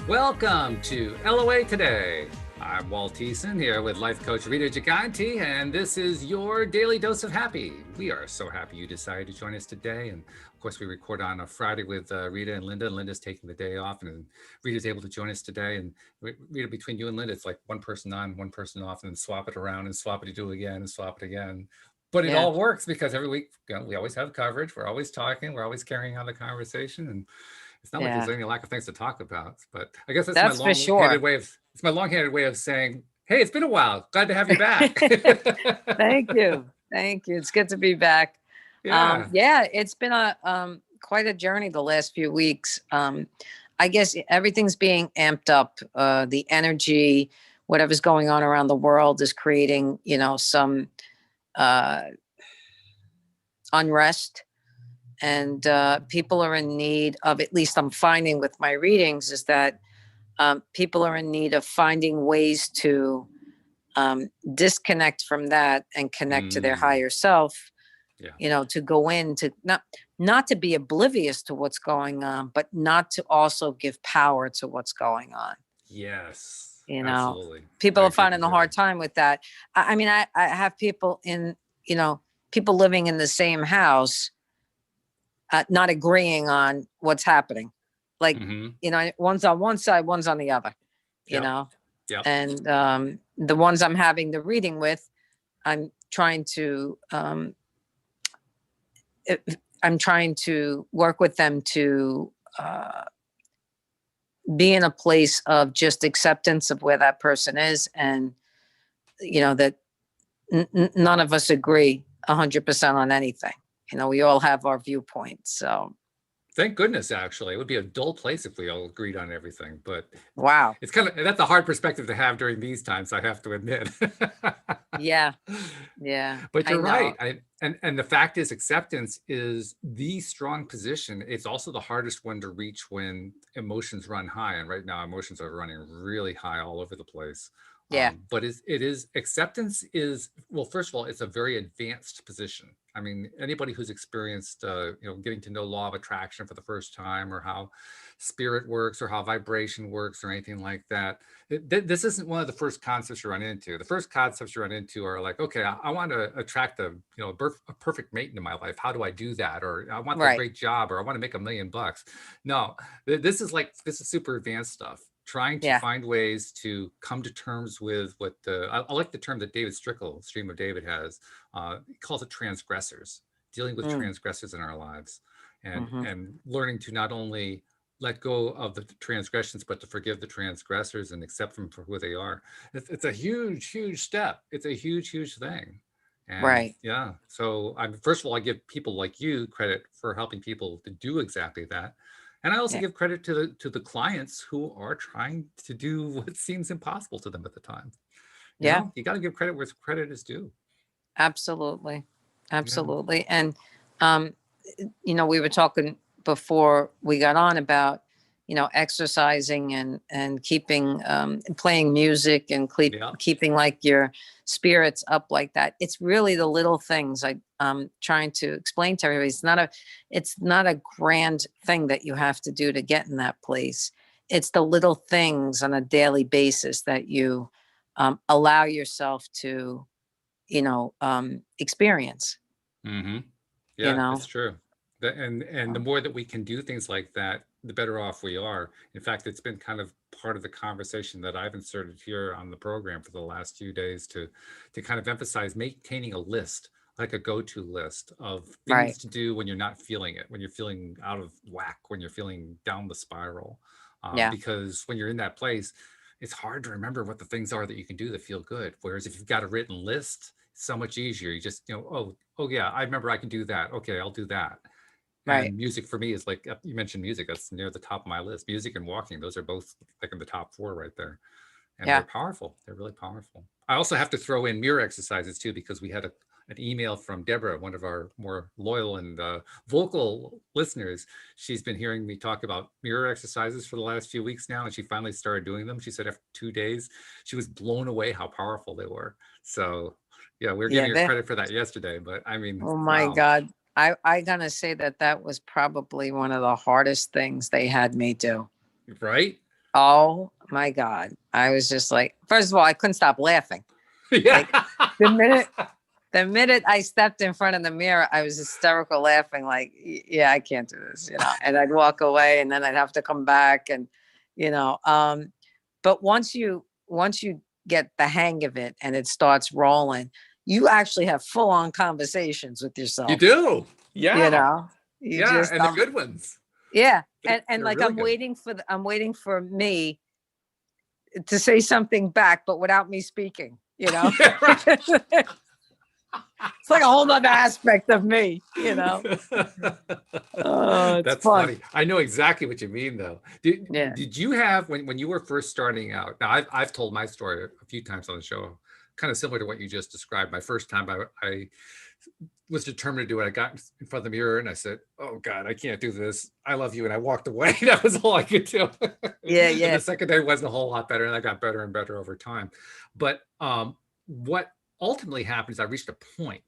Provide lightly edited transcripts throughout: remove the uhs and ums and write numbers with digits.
Welcome to LOA Today. I'm Walt here with life coach Rita and this is your daily dose of happy. We are so happy you decided to join us today. And of course, we record on a Friday with Rita and Linda. Linda's taking the day off, and Rita's able to join us today. And Rita, between you and Linda, it's like one person on, one person off, and then swap it around and swap it to do again and swap it again. But it all works because every week we always have coverage. We're always talking. We're always carrying on the conversation. And it's not like there's any lack of things to talk about, but I guess that's my long-handed way of it's my long-handed way of saying, hey, it's been a while. Glad to have you back. Thank you. It's good to be back. It's been a quite a journey the last few weeks. I guess everything's being amped up. The energy, whatever's going on around the world is creating, some unrest. And people are in need of, at least I'm finding with my readings, is that people are in need of finding ways to disconnect from that and connect to their higher self, to go in to not to be oblivious to what's going on, but not to also give power to what's going on. Yes. Absolutely. People are finding a hard time with that. I have people people living in the same house, not agreeing on what's happening. Like, one's on one side, one's on the other, and the ones I'm having the reading with, I'm trying to work with them to be in a place of just acceptance of where that person is. And, that none of us agree 100% on anything. We all have our viewpoints. So thank goodness, actually. It would be a dull place if we all agreed on everything. But wow, that's a hard perspective to have during these times, I have to admit. Yeah. But you're right. And the fact is, acceptance is the strong position. It's also the hardest one to reach when emotions run high. And right now, emotions are running really high all over the place. Yeah. But acceptance is, well, first of all, it's a very advanced position. I mean, anybody who's experienced, getting to know law of attraction for the first time, or how spirit works, or how vibration works, or anything like that, this isn't one of the first concepts you run into. The first concepts you run into are like, okay, I want to attract a perfect mate into my life. How do I do that? Or I want a great job, or I want to make $1 million. No, this is super advanced stuff. Trying to find ways to come to terms with what I like the term that David Strickle, Stream of David, has. He calls it transgressors, dealing with transgressors in our lives, and learning to not only let go of the transgressions, but to forgive the transgressors and accept them for who they are. It's a huge, huge step. It's a huge, huge thing. And yeah. So first of all, I give people like you credit for helping people to do exactly that. And I also give credit to the clients who are trying to do what seems impossible to them at the time. You got to give credit where credit is due. Absolutely. And, we were talking before we got on about, exercising and keeping, playing music and keeping like your spirits up like that. It's really the little things I'm trying to explain to everybody. It's not a grand thing that you have to do to get in that place. It's the little things on a daily basis that you allow yourself to, experience. Yeah, it's true. And the more that we can do things like that, the better off we are. In fact, it's been kind of part of the conversation that I've inserted here on the program for the last few days to kind of emphasize maintaining a list, like a go-to list of things to do when you're not feeling it, when you're feeling out of whack, when you're feeling down the spiral. Because when you're in that place, it's hard to remember what the things are that you can do that feel good. Whereas if you've got a written list, it's so much easier. You just, oh yeah, I remember I can do that. Okay, I'll do that. And music for me is like, you mentioned music, that's near the top of my list. Music and walking, those are both like in the top 4 right there. And they're powerful. They're really powerful. I also have to throw in mirror exercises too, because we had an email from Deborah, one of our more loyal and vocal listeners. She's been hearing me talk about mirror exercises for the last few weeks now, and she finally started doing them. She said after 2 days, she was blown away how powerful they were. So yeah, we were giving her credit for that yesterday, but I mean, oh my God. I gotta say that was probably one of the hardest things they had me do. Right? Oh my God. I was just like, first of all, I couldn't stop laughing. Yeah. Like the minute I stepped in front of the mirror, I was hysterical laughing, like, yeah, I can't do this, and I'd walk away and then I'd have to come back and, you know, but once you get the hang of it and it starts rolling, you actually have full on conversations with You yourself, do. you Yeah. know, you Yeah. just, And the good ones. yeah. They're, And they're like, really good. I'm waiting for me to say something back, but without me speaking, Yeah, right. it's like a whole other aspect of me. Oh, it's That's fun. funny. I know exactly what you mean, though. Did Yeah. did you have when you were first starting out? Now, I've told my story a few times on the show, kind of similar to what you just described. My first time, I was determined to do it. I got in front of the mirror and I said, "Oh God, I can't do this. I love you," and I walked away. That was all I could do. Yeah. And Yeah. the second day wasn't a whole lot better, and I got better and better over time. But what ultimately happened is I reached a point.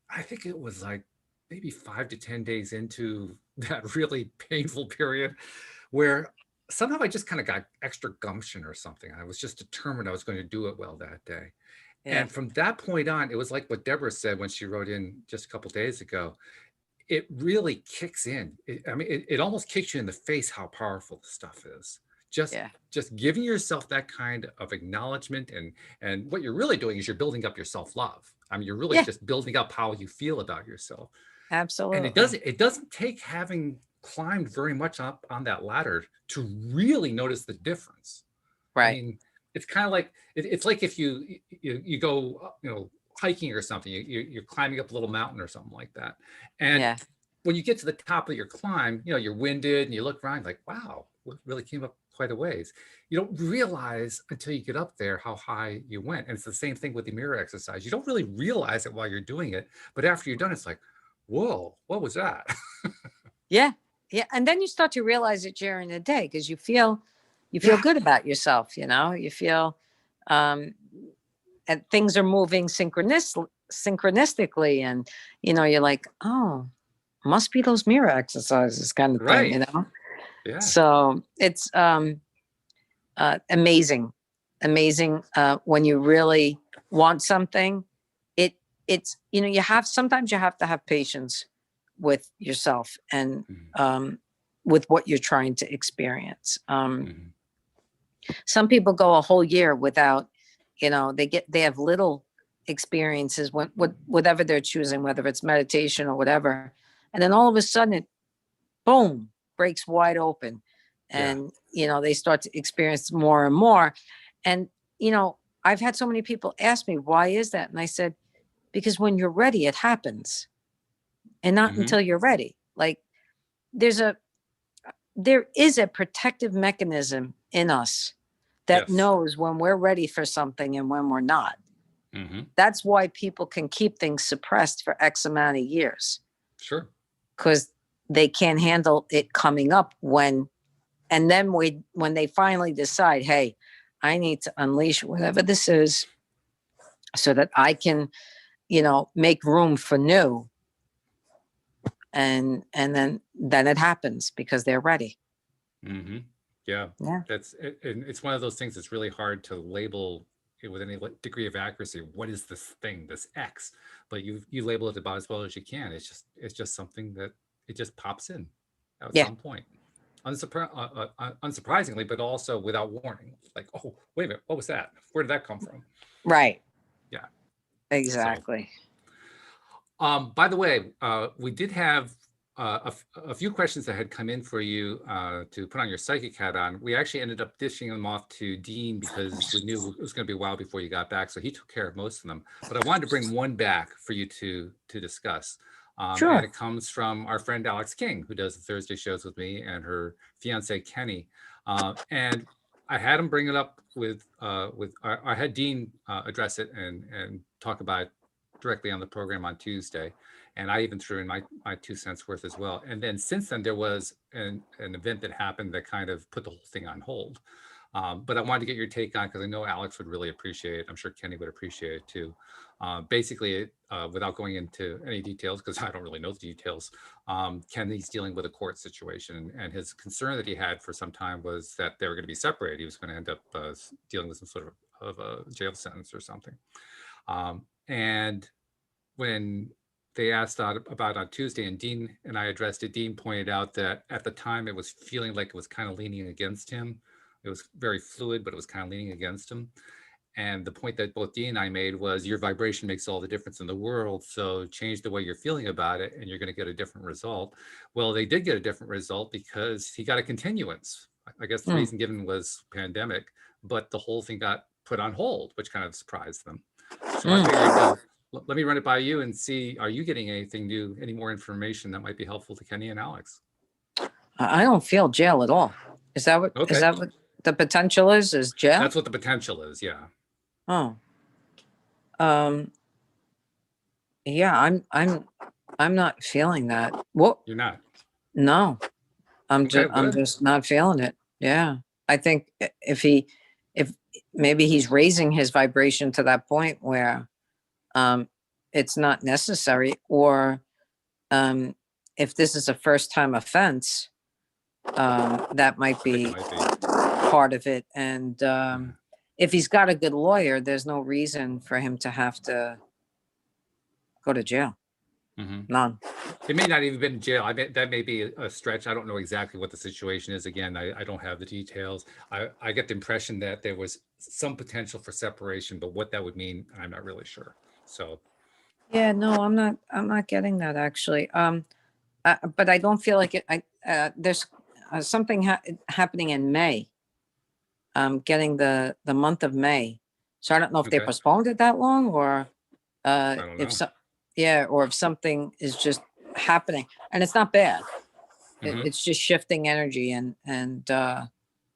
I think it was like maybe 5 to 10 days into that really painful period where somehow I just kind of got extra gumption or something. I was just determined I was going to do it well that day. Yeah. And from that point on, it was like what Deborah said when she wrote in just a couple days ago. It really kicks in. It almost kicks you in the face how powerful the stuff is. Just Yeah. just giving yourself that kind of acknowledgement, and what you're really doing is you're building up your self-love. I mean, you're really Yeah. just building up how you feel about yourself. And it Absolutely. doesn't it doesn't take having climbed very much up on that ladder to really notice the difference. I Right. mean, it's kind of like it's like if you go hiking or something. You're climbing up a little mountain or something like that, and Yeah. when you get to the top of your climb, you're winded and you look around like, wow, we really came up quite a ways. You don't realize until you get up there how high you went. And it's the same thing with the mirror exercise. You don't really realize it while you're doing it, but after you're done, it's like, whoa, what was that? Yeah. Yeah. And then you start to realize it during the day because you feel Yeah, good about yourself. You feel, um, and things are moving synchronistically, and you're like, oh, must be those mirror exercises, kind of thing. right. Yeah. So it's amazing when you really want something. It's sometimes you have to have patience with yourself and Mhm, with what you're trying to experience. mhm. Some people go a whole year without, they have little experiences whatever they're choosing, whether it's meditation or whatever, and then all of a sudden it, boom, breaks wide open, Yeah. and they start to experience more and more. And I've had so many people ask me, why is that? And I said, because when you're ready, it happens, and not Hmm. until you're ready. Like, there's a there is a protective mechanism in us that Yes. knows when we're ready for something and when we're not. Hmm. That's why people can keep things suppressed for X amount of years, Sure. because they can't handle it coming up and then when they finally decide, hey, I need to unleash whatever this is so that I can, make room for new, and then it happens because they're ready. Hmm. Yeah. Yeah. And it's one of those things that's really hard to label it with any degree of accuracy. What is this thing, this X? But you label it about as well as you can. It's just something that it just pops in at Yeah. some point. Unsurprisingly, but also without warning. Like, oh, wait a minute, what was that? Where did that come from? Right. Yeah. So, Exactly. by the way, we did have a few questions that had come in for you to put on your psychic hat on. We actually ended up dishing them off to Dean because we knew it was going to be a while before you got back, so he took care of most of them. But I wanted to bring one back for you to discuss. And Sure. it comes from our friend Alex King, who does the Thursday shows with me, and her fiance Kenny. And I had him bring it up I had Dean address it and talk about it directly on the program on Tuesday. And I even threw in my 2 cents worth as well. And then since then, there was an event that happened that kind of put the whole thing on hold. But I wanted to get your take on, because I know Alex would really appreciate it. I'm sure Kenny would appreciate it too. Basically, without going into any details, because I don't really know the details, Kenny's dealing with a court situation, and his concern that he had for some time was that they were going to be separated. He was going to end up dealing with some sort of a jail sentence or something. And when they asked about on Tuesday, and Dean and I addressed it, Dean pointed out that at the time it was feeling like it was kind of leaning against him. It was very fluid, but it was kind of leaning against him. And the point that both Dean and I made was, your vibration makes all the difference in the world. So change the way you're feeling about it, and you're going to get a different result. Well, they did get a different result because he got a continuance. I guess the reason given was pandemic, but the whole thing got put on hold, which kind of surprised them. So I figured, let me run it by you and see, are you getting anything new, any more information that might be helpful to Kenny and Alex? I don't feel jail at all. Is that what the potential is jail? That's what the potential is. Yeah. Oh. Yeah, I'm not feeling that. What? You're not? No. I'm just not feeling it. Yeah. I think if maybe he's raising his vibration to that point where it's not necessary, or if this is a first time offense, that might be part of it. And if he's got a good lawyer, there's no reason for him to have to go to jail. None. It may not even been in jail. I bet that may be a stretch. I don't know exactly what the situation is. Again, I don't have the details. I get the impression that there was some potential for separation, but what that would mean, I'm not really sure. So yeah, no, I'm not getting that actually. But I don't feel like it. There's something happening in May. Getting the month of May. So I don't know if they postponed it that long, or or if something is just happening, and it's not bad. It's just shifting energy, and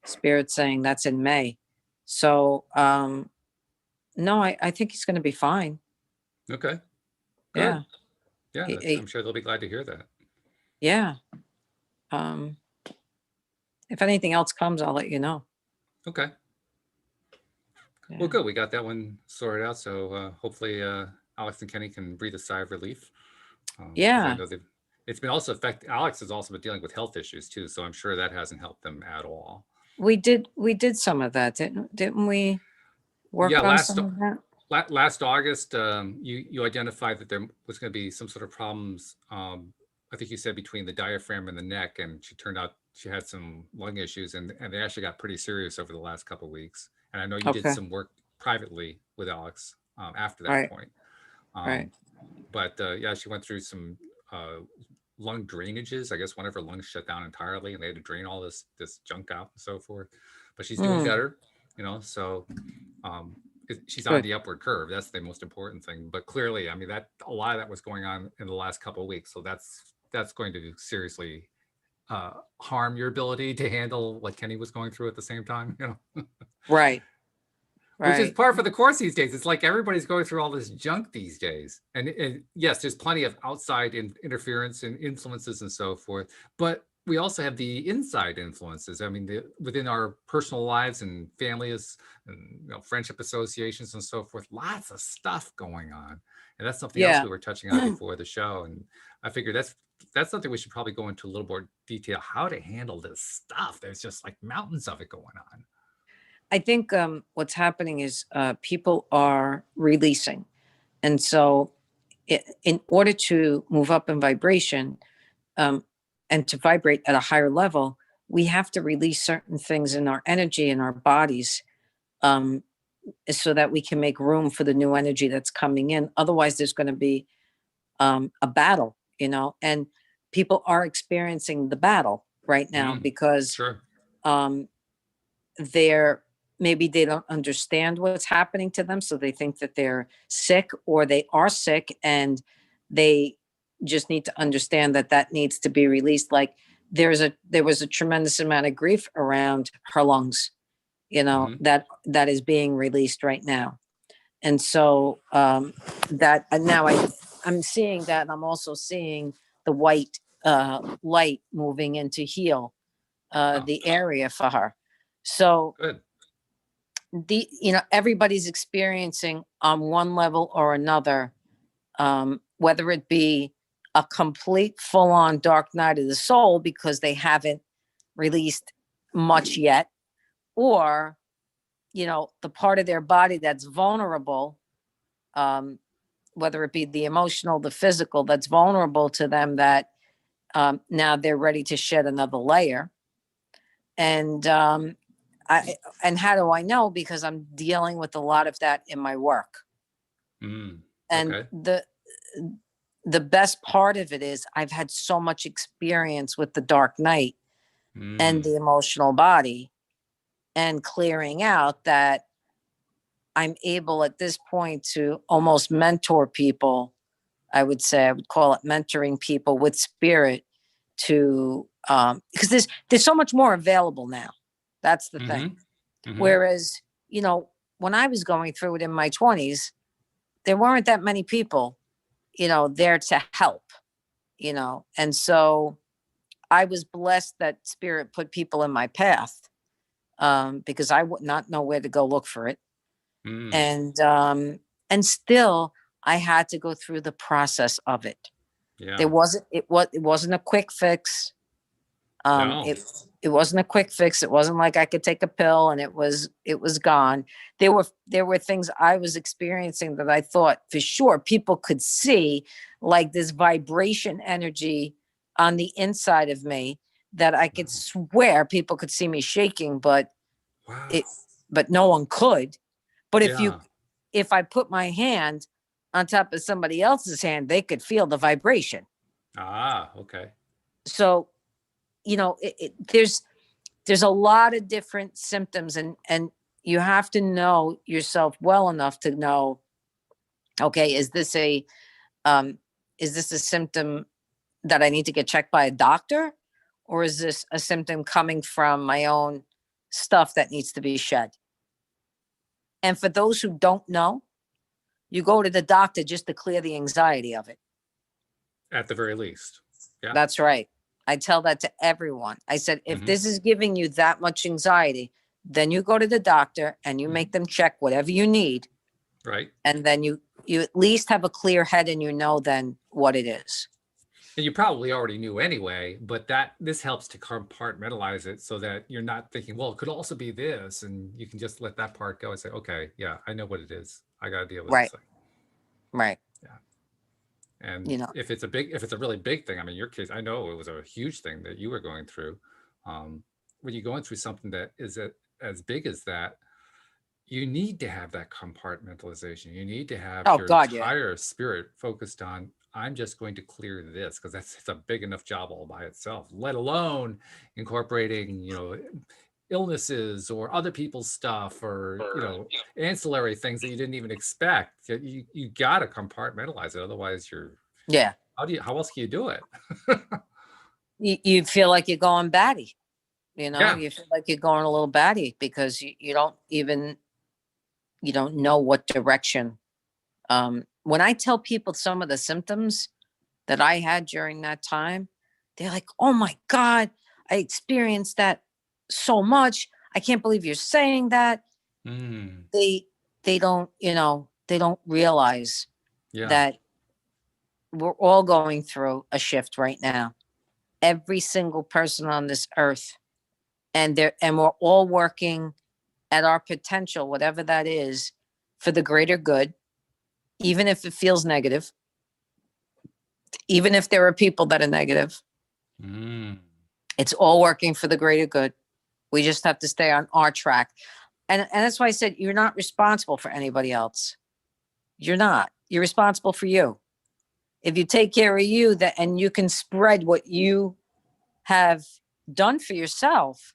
Spirit saying that's in May. So no, I think he's going to be fine. Okay. Good. Yeah. I'm sure they'll be glad to hear that. Yeah. If anything else comes, I'll let you know. Okay. Yeah. Well, good. We got that one sorted out. So hopefully Alex and Kenny can breathe a sigh of relief. Yeah. I know it's been also Alex has also been dealing with health issues too. So I'm sure that hasn't helped them at all. We did some of that, didn't we? Work on some of that? Last August, you identified that there was going to be some sort of problems. I think you said between the diaphragm and the neck, and she turned out she had some lung issues, and they actually got pretty serious over the last couple of weeks. And I know you did some work privately with Alex after that point. But yeah, she went through some lung drainages. I guess one of her lungs shut down entirely, and they had to drain all this junk out and so forth. But she's doing better, so she's on the upward curve. That's the most important thing. But clearly, I mean, that a lot of that was going on in the last couple of weeks. So that's going to seriously harm your ability to handle what Kenny was going through at the same time, Right. Which is par for the course these days. It's like everybody's going through all this junk these days. And yes, there's plenty of outside interference and influences and so forth. But we also have the inside influences. I mean, within our personal lives and families and friendship associations and so forth, lots of stuff going on. And that's something else we were touching on before the show. And I figured that's something we should probably go into a little more detail, how to handle this stuff. There's just like mountains of it going on. I think what's happening is people are releasing. And so in order to move up in vibration and to vibrate at a higher level, we have to release certain things in our energy and our bodies so that we can make room for the new energy that's coming in. Otherwise, there's going to be a battle, and people are experiencing the battle right now because maybe they don't understand what's happening to them. So they think that they're sick, or they are sick, and they just need to understand that needs to be released. Like there was a tremendous amount of grief around her lungs, that is being released right now. And so that now I'm seeing that, and I'm also seeing the white light moving in to heal the area for her. So Good. everybody's experiencing on one level or another, whether it be a complete full-on dark night of the soul because they haven't released much yet, or the part of their body that's vulnerable, whether it be the emotional, the physical, that's vulnerable to them, that now they're ready to shed another layer. And and how do I know? Because I'm dealing with a lot of that in my work. And Okay. the best part of it is I've had so much experience with the dark night and the emotional body and clearing out, that I'm able at this point to almost mentor people. I would call it mentoring people with spirit, to because there's so much more available now. That's the thing. Whereas, when I was going through it in my 20s, there weren't that many people, there to help, and so I was blessed that spirit put people in my path, because I would not know where to go look for it. And still I had to go through the process of it. Yeah. It wasn't a quick fix. No. It wasn't a quick fix. It wasn't like I could take a pill and it was gone. There were things I was experiencing that I thought for sure people could see, like this vibration energy on the inside of me, that I could swear people could see me shaking, but Wow. but no one could. But Yeah. if I put my hand on top of somebody else's hand, they could feel the vibration. Okay. So, there's a lot of different symptoms, and you have to know yourself well enough to know, okay, is this a symptom that I need to get checked by a doctor, or is this a symptom coming from my own stuff that needs to be shed? And for those who don't know, you go to the doctor just to clear the anxiety of it. At the very least. Yeah. That's right. I tell that to everyone. I said, if this is giving you that much anxiety, then you go to the doctor and you make them check whatever you need. Right. And then you at least have a clear head and then what it is. And you probably already knew anyway, but this helps to compartmentalize it so that you're not thinking, well, it could also be this, and you can just let that part go and say, okay, yeah, I know what it is. I got to deal with Right. this thing. Right. Yeah. And if it's a really big thing, I mean, your case, I know it was a huge thing that you were going through. When you're going through something that is as big as that, you need to have that compartmentalization. You need to have your entire spirit focused on, I'm just going to clear this, because it's a big enough job all by itself, let alone incorporating, illnesses or other people's stuff, or ancillary things that you didn't even expect. You got to compartmentalize it, otherwise how else can you do it? You feel like you're going batty, you Yeah. feel like you're going a little batty because you don't know what direction. When I tell people some of the symptoms that I had during that time, they're like, oh my God, I experienced that so much. I can't believe you're saying that. They don't, they don't realize that we're all going through a shift right now. Every single person on this earth. And we're all working at our potential, whatever that is, for the greater good, even if it feels negative, even if there are people that are negative. It's all working for the greater good. We just have to stay on our track. And that's why I said, you're not responsible for anybody else. You're not. You're responsible for you. If you take care of you, and you can spread what you have done for yourself,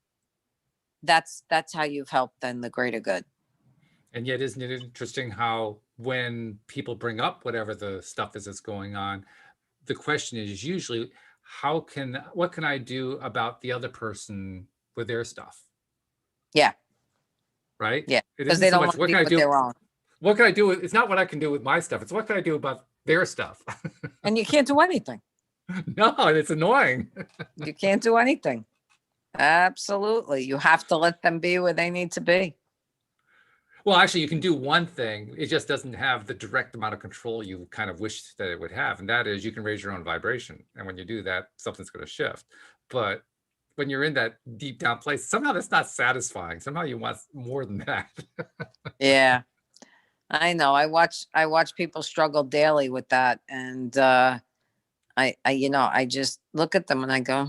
that's how you've helped then the greater good. And yet, isn't it interesting how when people bring up whatever the stuff is that's going on, the question is usually, what can I do about the other person with their stuff? Yeah. Right? Yeah. It Because isn't they so don't much, want to be with their own. What can I do? It's not what I can do with my stuff. It's what can I do about their stuff? And you can't do anything. No, it's annoying. You can't do anything. Absolutely. You have to let them be where they need to be. Well, actually, you can do one thing. It just doesn't have the direct amount of control you kind of wish that it would have. And that is you can raise your own vibration. And when you do that, something's going to shift. But when you're in that deep down place, somehow that's not satisfying. Somehow you want more than that. Yeah. I know. I watch people struggle daily with that. And I just look at them and I go,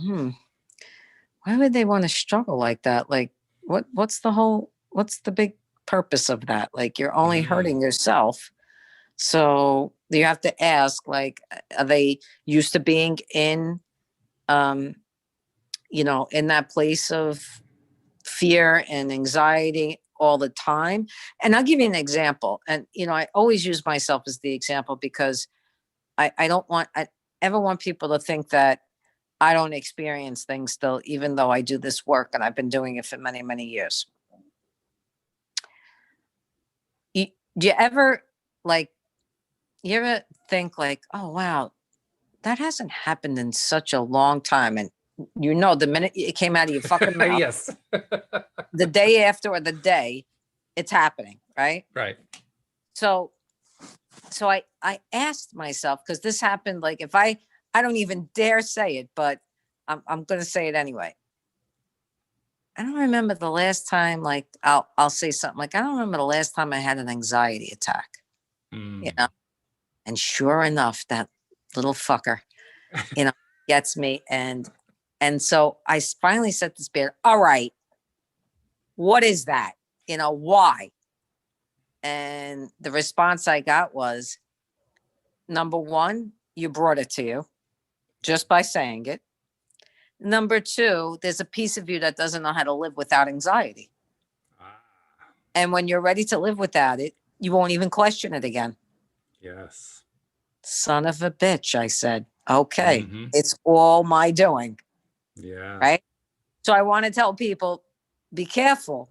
why would they want to struggle like that? Like what's the big purpose of that? Like you're only hurting yourself. So you have to ask, like, are they used to being in in that place of fear and anxiety all the time? And I'll give you an example. And I always use myself as the example because I don't want I ever want people to think that I don't experience things still, even though I do this work and I've been doing it for many, many years. Do you ever like, you ever think like, oh, wow, that hasn't happened in such a long time. And the minute it came out of your fucking mouth, Yes. the day after or the day, it's happening, right? Right. So I asked myself, because this happened, like if I don't even dare say it, but I'm going to say it anyway. I don't remember the last time, like I'll say something like, I don't remember the last time I had an anxiety attack, and sure enough, that little fucker, gets me. And so I finally said to Spirit, all right, what is that? Why? And the response I got was, number one, you brought it to you just by saying it. Number two, there's a piece of you that doesn't know how to live without anxiety. And when you're ready to live without it, you won't even question it again. Yes. Son of a bitch, I said. Okay, it's all my doing. Yeah. Right? So I want to tell people, be careful,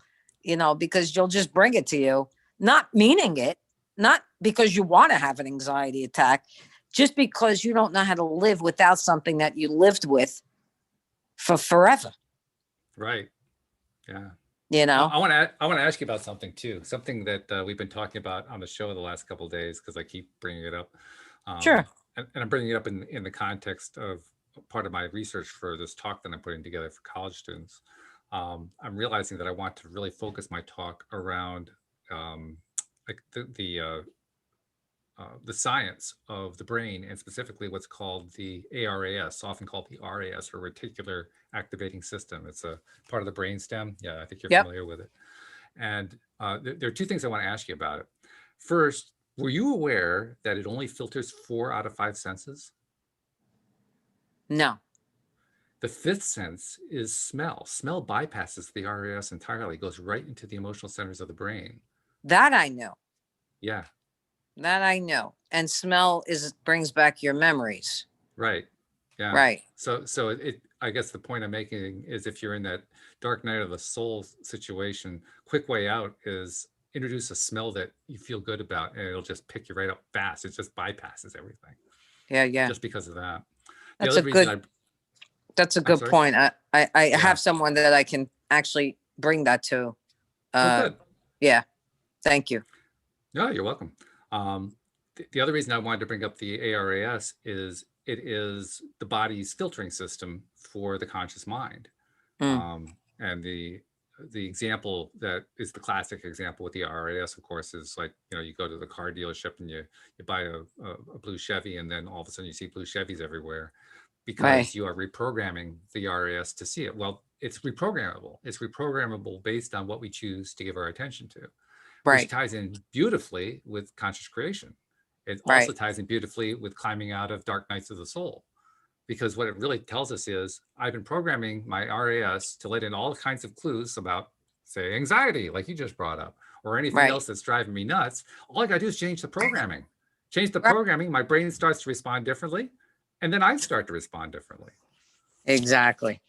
because you'll just bring it to you, not meaning it, not because you want to have an anxiety attack, just because you don't know how to live without something that you lived with for forever. Right. Yeah. I want to ask you about something too. Something that we've been talking about on the show the last couple of days, because I keep bringing it up. Sure. And I'm bringing it up in the context of part of my research for this talk that I'm putting together for college students. I'm realizing that I want to really focus my talk around like the science of the brain, and specifically what's called the ARAS, often called the RAS, or reticular activating system. It's a part of the brain stem. Yeah, I think you're familiar with it. And there are two things I want to ask you about it. First, were you aware that it only filters 4 out of 5 senses? No. The fifth sense is smell. Smell bypasses the RAS entirely, goes right into the emotional centers of the brain. That I know. Yeah. That I know. And smell brings back your memories. Right. Yeah. Right. So I guess the point I'm making is, if you're in that dark night of the soul situation, quick way out is introduce a smell that you feel good about, and it'll just pick you right up fast. It just bypasses everything. Yeah. Just because of that. That's a good point. I have someone that I can actually bring that to. Good. Yeah. Thank you. No, you're welcome. The other reason I wanted to bring up the ARAS is it is the body's filtering system for the conscious mind. And the example that is the classic example with the RAS, of course, is like, you go to the car dealership and you buy a blue Chevy, and then all of a sudden you see blue Chevys everywhere, because you are reprogramming the RAS to see it. Well, it's reprogrammable. It's reprogrammable based on what we choose to give our attention to, which ties in beautifully with conscious creation. It also ties in beautifully with climbing out of dark nights of the soul, because what it really tells us is, I've been programming my RAS to let in all kinds of clues about, say, anxiety, like you just brought up, or anything else that's driving me nuts. All I got to do is change the programming. Change the programming, my brain starts to respond differently, and then I start to respond differently. Exactly.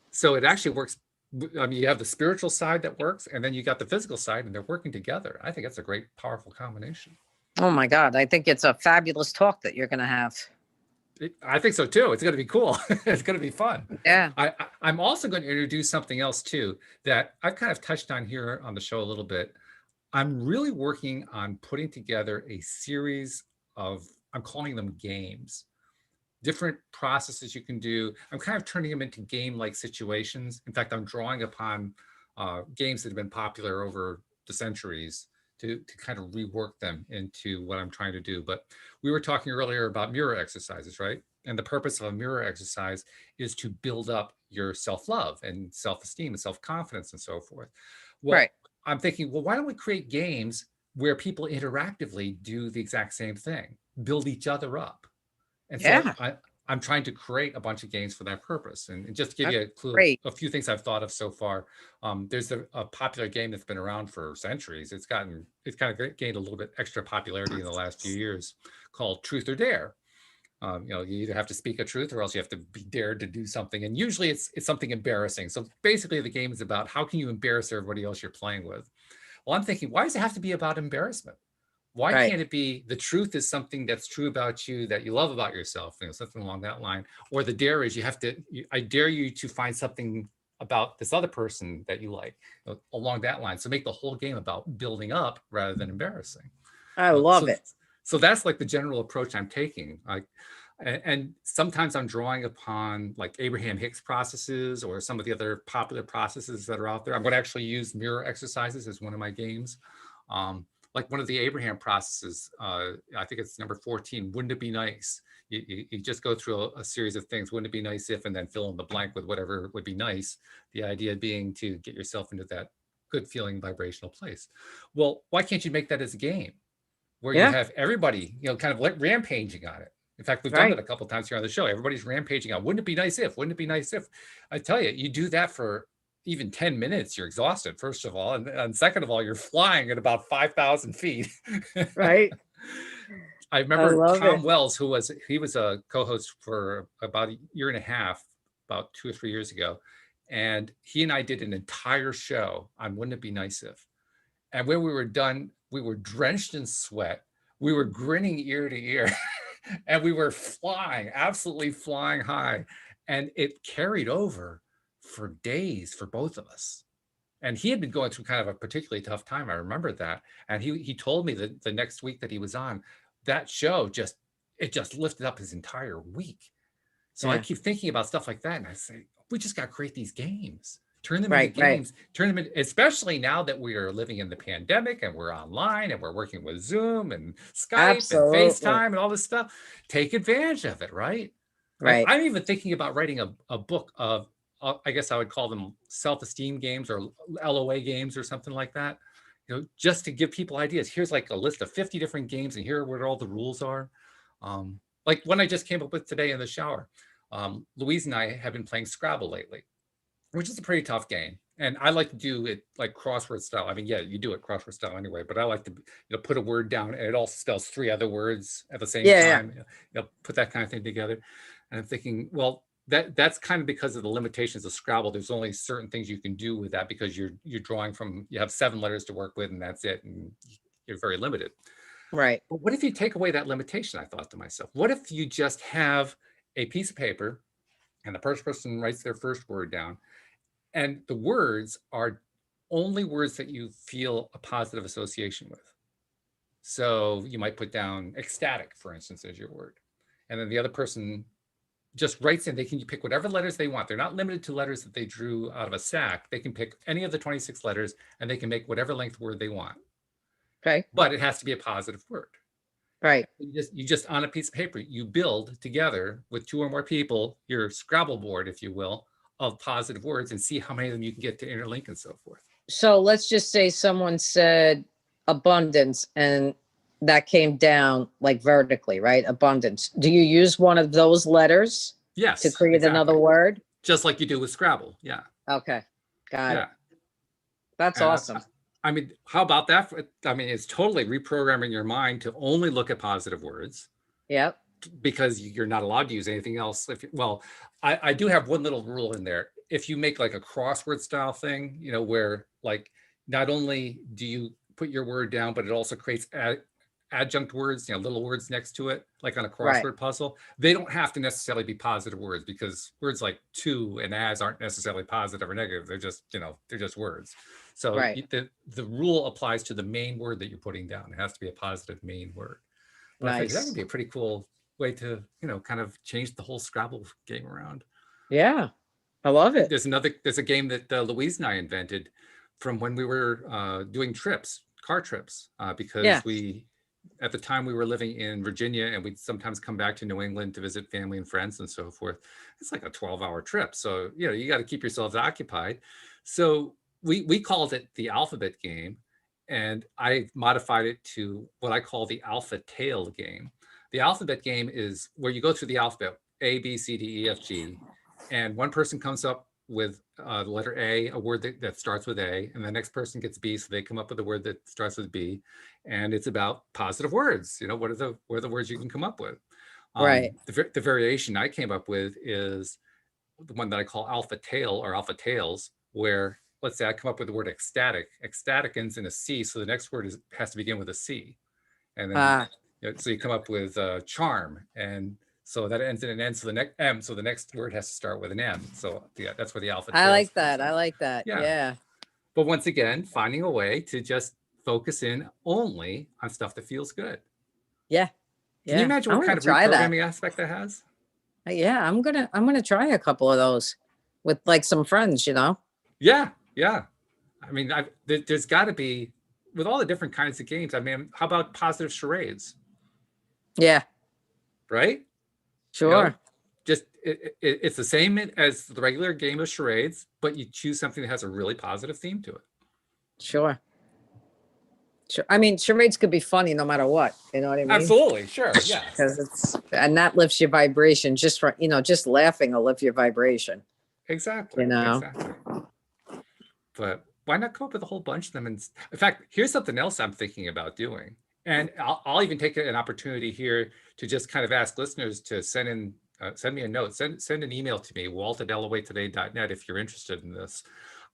So it actually works. I mean, you have the spiritual side that works, and then you got the physical side, and they're working together. I think that's a great, powerful combination. Oh my God. I think it's a fabulous talk that you're going to have. I think so too. It's going to be cool. It's going to be fun. Yeah. I'm also going to introduce something else too that I've kind of touched on here on the show a little bit. I'm really working on putting together a series of, I'm calling them games, different processes you can do. I'm kind of turning them into game-like situations. In fact, I'm drawing upon games that have been popular over the centuries to kind of rework them into what I'm trying to do. But we were talking earlier about mirror exercises, right? And the purpose of a mirror exercise is to build up your self-love and self-esteem and self-confidence and so forth. Well, Right. I'm thinking, well, why don't we create games where people interactively do the exact same thing, build each other up? And so Yeah. I'm trying to create a bunch of games for that purpose. And just to give That's you a clue great. of a few things I've thought of so far, there's a popular game that's been around for centuries. It's kind of gained a little bit extra popularity in the last few years, called Truth or Dare. You either have to speak a truth or else you have to be dared to do something. And usually it's something embarrassing. So basically the game is about how can you embarrass everybody else you're playing with? Well, I'm thinking, why does it have to be about embarrassment? Why Right. can't it be the truth is something that's true about you that you love about yourself, something along that line? Or the dare is I dare you to find something about this other person that you like, along that line. So make the whole game about building up rather than embarrassing. I Uh, love so, it. so that's like the general approach I'm taking. And sometimes I'm drawing upon like Abraham Hicks processes or some of the other popular processes that are out there. I'm going to actually use mirror exercises as one of my games. Like one of the Abraham processes, I think it's number 14, wouldn't it be nice? You just go through a series of things. Wouldn't it be nice if, and then fill in the blank with whatever would be nice. The idea being to get yourself into that good feeling vibrational place. Well, why can't you make that as a game where you Yeah. have everybody, kind of like rampaging on it? In fact, we've done that Right. a couple of times here on the show. Everybody's rampaging on, wouldn't it be nice if, wouldn't it be nice if? I tell you, you do that for even 10 minutes, you're exhausted, first of all. And second of all, you're flying at about 5,000 feet. Right. I I remember love Tom it. Wells, he was a co-host for about a year and a half, about 2 or 3 years ago. And he and I did an entire show on Wouldn't It Be Nice If? And when we were done, we were drenched in sweat. We were grinning ear to ear and we were flying, absolutely flying high. And it carried over for days for both of us. And he had been going through kind of a particularly tough time. I remember that. And he told me that the next week that he was on, that show just lifted up his entire week. So I Yeah. keep thinking about stuff like that. And I say, we just got to create these games, turn them into Right. Right. games, turn them in, especially now that we are living in the pandemic and we're online and we're working with Zoom and Skype and Absolutely. FaceTime and all this stuff. Take advantage of it, right? Like Right. I'm even thinking about writing a book of, I guess I would call them self-esteem games or LOA games or something like that. Just to give people ideas. Here's like a list of 50 different games, and here are what all the rules are. Like one I just came up with today in the shower. Louise and I have been playing Scrabble lately, which is a pretty tough game. And I like to do it like crossword style. I mean, yeah, you do it crossword style anyway, but I like to, put a word down and it also spells three other words at the same Yeah. Yeah. time. Put that kind of thing together. And I'm thinking, well, that's kind of because of the limitations of Scrabble. There's only certain things you can do with that because you're drawing from, you have 7 letters to work with and that's it. And you're very limited. Right. But what if you take away that limitation? I thought to myself, what if you just have a piece of paper and the first person writes their first word down, and the words are only words that you feel a positive association with. So you might put down ecstatic, for instance, as your word. And then the other person just writes in, they can pick whatever letters they want. They're not limited to letters that they drew out of a sack. They can pick any of the 26 letters and they can make whatever length word they want. Okay. But it has to be a positive word. Right. You just on a piece of paper, you build together with 2 or more people, your Scrabble board, if you will, of positive words and see how many of them you can get to interlink and so forth. So let's just say someone said abundance and that came down like vertically, right? Abundance. Do you use one of those letters to Yes, create another exactly. word? Just like you do with Scrabble. Yeah. Okay. Got Yeah. it. That's And awesome. I mean, how about that? I mean, it's totally reprogramming your mind to only look at positive words Yep. because you're not allowed to use anything else. Well, I do have one little rule in there. If you make like a crossword style thing, where like not only do you put your word down, but it also creates adjunct words, little words next to it, like on a Right. crossword puzzle. They don't have to necessarily be positive words, because words like to and as aren't necessarily positive or negative. They're just, they're just words. So Right. the rule applies to the main word that you're putting down. It has to be a positive main word. But I think that would Nice. be a pretty cool way to, kind of change the whole Scrabble game around. Yeah. I love it. There's a game that Louise and I invented from when we were doing car trips, because Yeah. at the time we were living in Virginia, and we'd sometimes come back to New England to visit family and friends and so forth. It's like a 12-hour trip. So, you got to keep yourselves occupied. So we called it the alphabet game, and I modified it to what I call the alpha tail game. The alphabet game is where you go through the alphabet, A, B, C, D, E, F, G, and one person comes up with the letter A, a word that starts with A, and the next person gets B, so they come up with a word that starts with B, and it's about positive words. What are the words you can come up with? Right. The variation I came up with is the one that I call alpha tail or alpha tails, where let's say I come up with the word ecstatic. Ecstatic ends in a C, so the next word has to begin with a C, and then so you come up with charm, and so that ends in an N, so the next M, so the next word has to start with an M. So yeah, that's where the alpha I tails like comes that. I in. like that. Yeah. Yeah. But once again, finding a way to just focus in only on stuff that feels good. Yeah. Can you Yeah. imagine I'm what gonna kind of try that. reprogramming aspect that has? Yeah. I'm gonna try a couple of those with like some friends, Yeah, yeah. I mean, there's got to be, with all the different kinds of games. I mean, how about positive charades? Yeah. Right? You Sure. know, just it's the same as the regular game of charades, but you choose something that has a really positive theme to it. Sure. Sure. I mean, charades could be funny no matter what. You know what I mean? Absolutely, sure, yeah, Because and that lifts your vibration just for, just laughing will lift your vibration, exactly, exactly. But why not come up with a whole bunch of them? And in fact, here's something else I'm thinking about doing. And I'll even take an opportunity here to just kind of ask listeners to send me a note, send an email to me, walt@loatoday.net, if you're interested in this.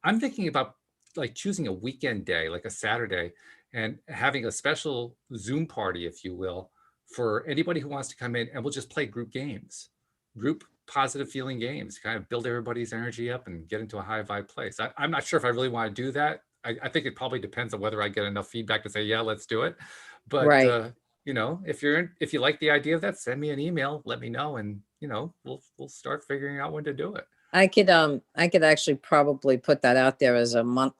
I'm thinking about like choosing a weekend day, like a Saturday, and having a special Zoom party, if you will, for anybody who wants to come in, and we'll just play group games, group positive feeling games, kind of build everybody's energy up and get into a high vibe place. I'm not sure if I really want to do that. I think it probably depends on whether I get enough feedback to say, yeah, let's do it. But right? if you like the idea of that, send me an email, let me know, and we'll start figuring out when to do it. I could actually probably put that out there as a month,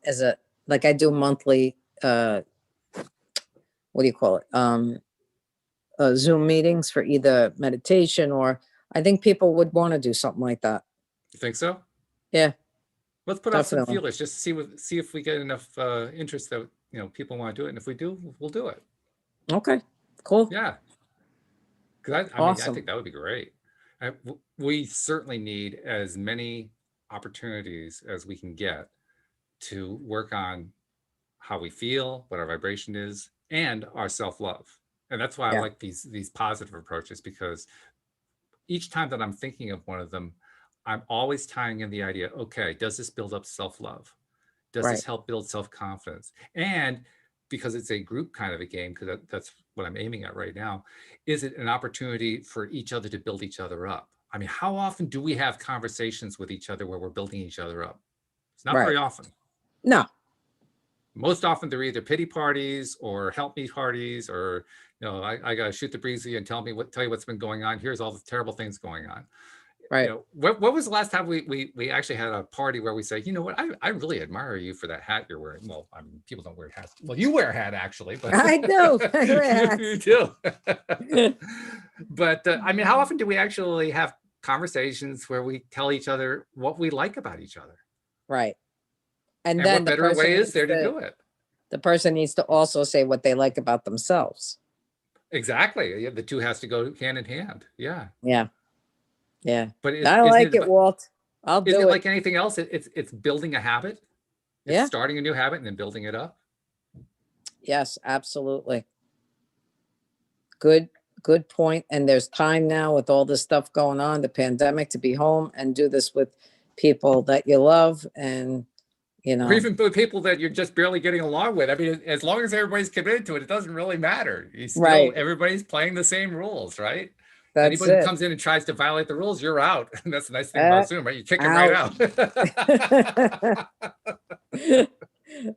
like I do monthly, what do you call it? Zoom meetings for either meditation, or I think people would want to do something like that. You think so? Yeah, Let's put out some definitely. feelers just to see if we get enough interest that people want to do it, and if we do, we'll do it. Okay, cool. Yeah, because I mean, I Awesome. think that would be great. We certainly need as many opportunities as we can get to work on how we feel, what our vibration is, and our self-love. And that's why I Yeah, like these positive approaches, because each time that I'm thinking of one of them, I'm always tying in the idea, okay, does this build up self-love? Does right, this help build self-confidence? And because it's a group kind of a game, because that's what I'm aiming at right now, is it an opportunity for each other to build each other up? I mean, how often do we have conversations with each other where we're building each other up? It's not right. very often. No, Most often they're either pity parties or help me parties, or I gotta shoot the breezy and tell you what's been going on. Here's all the terrible things going on. right. What was the last time we actually had a party where we say, you know what, I really admire you for that hat you're wearing. Well, I mean, people don't wear hats. Well, you wear a hat actually, but I do. I wear you hats. do. But I mean, how often do we actually have conversations where we tell each other what we like about each other? Right. And And then what better way is there to do it? the person needs to also say what they like about themselves. Exactly. Yeah, the two has to go hand in hand. Yeah. Yeah. Yeah. But I like it, Walt. I'll isn't it do it. like anything else? It's building a habit. It's Yeah. starting a new habit and then building it up. Yes, absolutely. Good point. And there's time now with all this stuff going on, the pandemic, to be home and do this with people that you love. And you Or know. even with people that you're just barely getting along with. I mean, as long as everybody's committed to it, it doesn't really matter. Right. Everybody's playing the same rules, right? That's Anybody who it. comes in and tries to violate the rules, you're out. And that's the nice thing Uh, about Zoom, right? You kick them right out. out.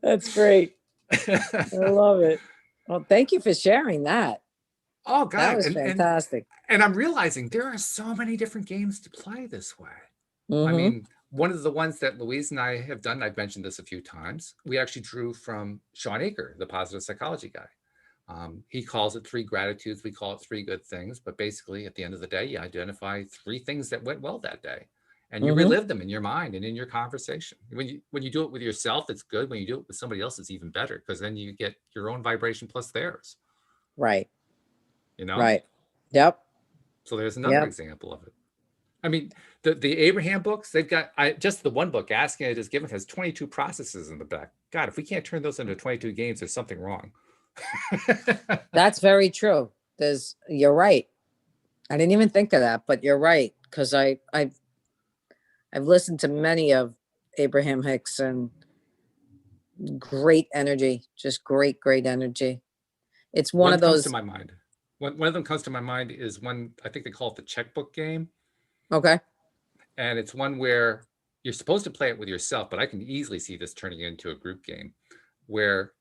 That's great. I love it. Well, thank you for sharing that. Oh That God. was fantastic. And I'm realizing there are so many different games to play this way. I Mm-hmm. mean, one of the ones that Louise and I have done, I've mentioned this a few times, we actually drew from Sean Aker, the positive psychology guy. He calls it 3 gratitudes. We call it 3 good things. But basically, at the end of the day, you identify 3 things that went well that day, and you Mm-hmm. relive them in your mind and in your conversation. When you do it with yourself, it's good. When you do it with somebody else, it's even better, because then you get your own vibration plus theirs. Right. You know. Right. Yep. So there's another Yep. example of it. I mean, the Abraham books, they've got just the one book, Asking It Is Given, has 22 processes in the back. God, if we can't turn those into 22 games, there's something wrong. That's very true. You're right. I didn't even think of that, but you're right, because I've listened to many of Abraham Hicks, and great energy, just great energy. It's one One of comes to those. my mind. One of them comes to my mind is one, I think they call it the Checkbook Game. Okay. And it's one where you're supposed to play it with yourself, but I can easily see this turning into a group game where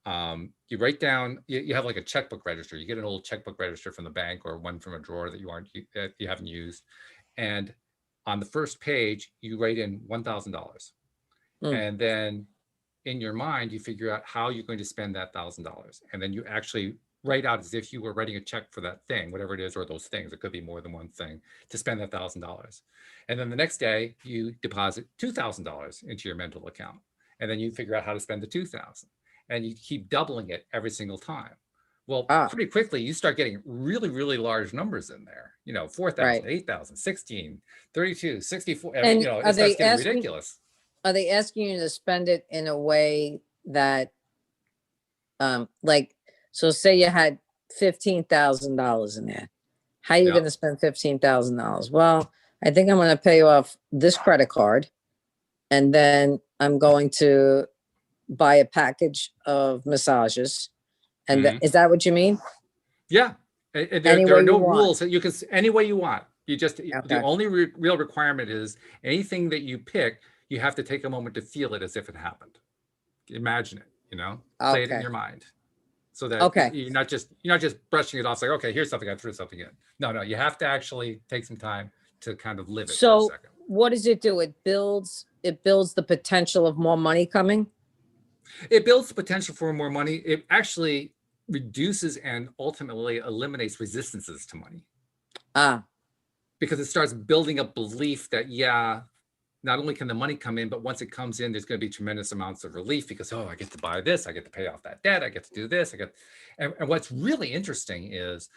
you write down, you have like a checkbook register. You get an old checkbook register from the bank or one from a drawer that you haven't used. And on the first page, you write in $1,000. And then in your mind, you figure out how you're going to spend that $1,000. And then you actually write out as if you were writing a check for that thing, whatever it is, or those things. It could be more than one thing, to spend that $1,000. And then the next day, you deposit $2,000 into your mental account. And then you figure out how to spend the $2,000. And you keep doubling it every single time. Well, pretty quickly, you start getting really, really large numbers in there. 4,000, Right. 8,000, 16, 32, 64. And it starts getting ridiculous. Are they asking you to spend it in a way that, like, so say you had $15,000 in there. How are you going to spend $15,000? Well, I think I'm going to pay off this credit card, and then I'm going to buy a package of massages. And is that what you mean? Yeah. There are no rules that you can, any way you want. You just, the only real requirement is anything that you pick, you have to take a moment to feel it as if it happened. Imagine it, play it in your mind. So that you're not just brushing it off, like, okay, here's something, I threw something in. No, you have to actually take some time to kind of live it for a second. What does it do? It builds the potential of more money coming? It builds the potential for more money. It actually reduces and ultimately eliminates resistances to money. Because it starts building up belief that, not only can the money come in, but once it comes in, there's going to be tremendous amounts of relief because, I get to buy this, I get to pay off that debt, I get to do this, and what's really interesting is,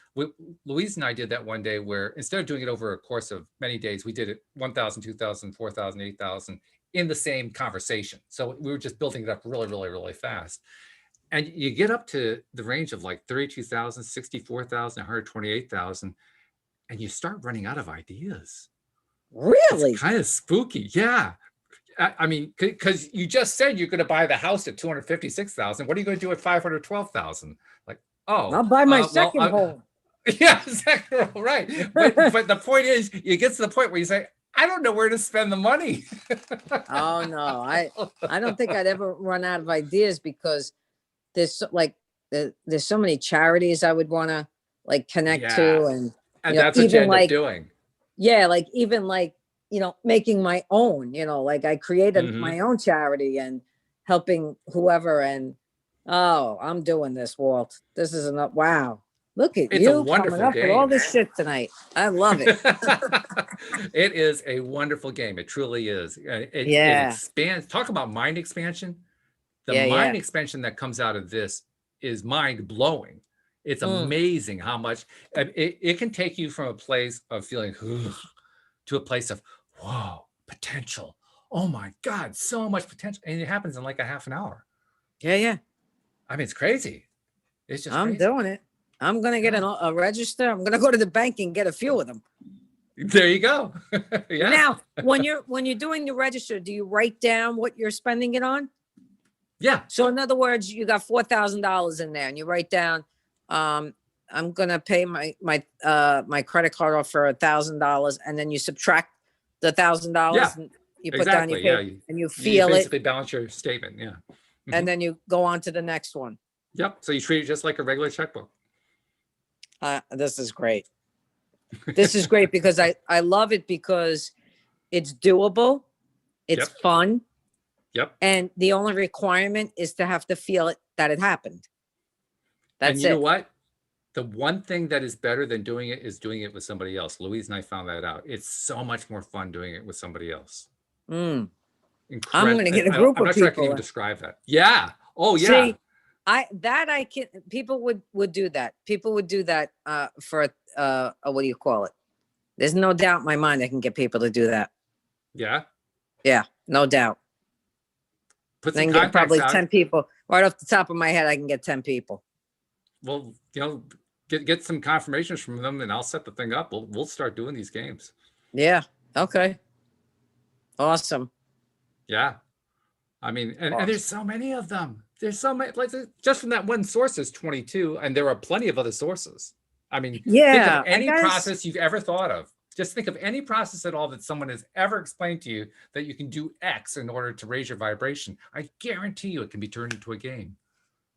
Louise and I did that one day where instead of doing it over a course of many days, we did it 1,000, 2,000, 4,000, 8,000 in the same conversation. So we were just building it up really, really, really fast. And you get up to the range of like 32,000, 64,000, 128,000, and you start running out of ideas. Really? It's kind of spooky. Yeah. I mean, because you just said you're going to buy the house at 256,000. What are you going to do at 512,000? Like, I'll buy my second home. Yeah, exactly. Right. But the point is, you get to the point where you say, I don't know where to spend the money. Oh no, I don't think I'd ever run out of ideas, because there's so many charities I would want to connect to, and that's what you end up doing. Yeah, even making my own, I created my own charity and helping whoever, and I'm doing this, Walt. This is enough. Wow. Look at you coming up with all this shit tonight. I love it. It is a wonderful game. It truly is. It expands. Talk about mind expansion. The mind expansion that comes out of this is mind blowing. It's amazing how much it can take you from a place of feeling to a place of, whoa, potential. Oh my God, so much potential. And it happens in like a half an hour. Yeah. I mean, it's crazy. It's just I'm doing it. I'm going to get a register. I'm going to go to the bank and get a few of them. There you go. Now, when you're doing the register, do you write down what you're spending it on? Yeah. So in other words, you got $4,000 in there and you write down, I'm gonna pay my credit card off for $1,000, and then you subtract the Yeah, $1,000 and you put down your exactly. Yeah. paper and you You feel it, basically balance your statement. Yeah. and Mhm. then you go on to the next one. Yep. So you treat it just like a regular checkbook. This is great. This is great because I love it because it's doable, it's Yep. fun, Yep. and the only requirement is to have to feel it that it happened. And That's you know it. what? The one thing that is better than doing it is doing it with somebody else. Louise and I found that out. It's so much more fun doing it with somebody else. I'm Incredible. gonna get a group I'm of not sure I can even people. describe that. Yeah. Oh, yeah. See, I can, people would do that. People would do that for what do you call it? There's no doubt in my mind I can get people to do that. Yeah. Yeah, no doubt. Put I some can get contacts probably out. 10 people. Right off the top of my head, I can get 10 people. Well, get some confirmations from them, and I'll set the thing up. We'll start doing these games. Yeah. Okay. Awesome. Yeah. I mean, and Awesome. there's so many of them. There's so many, like just from that one source, there's 22, and there are plenty of other sources. I mean, think Yeah, of any process you've ever thought of. Just think of any process at all that someone has ever explained to you that you can do X in order to raise your vibration. I guarantee you it can be turned into a game.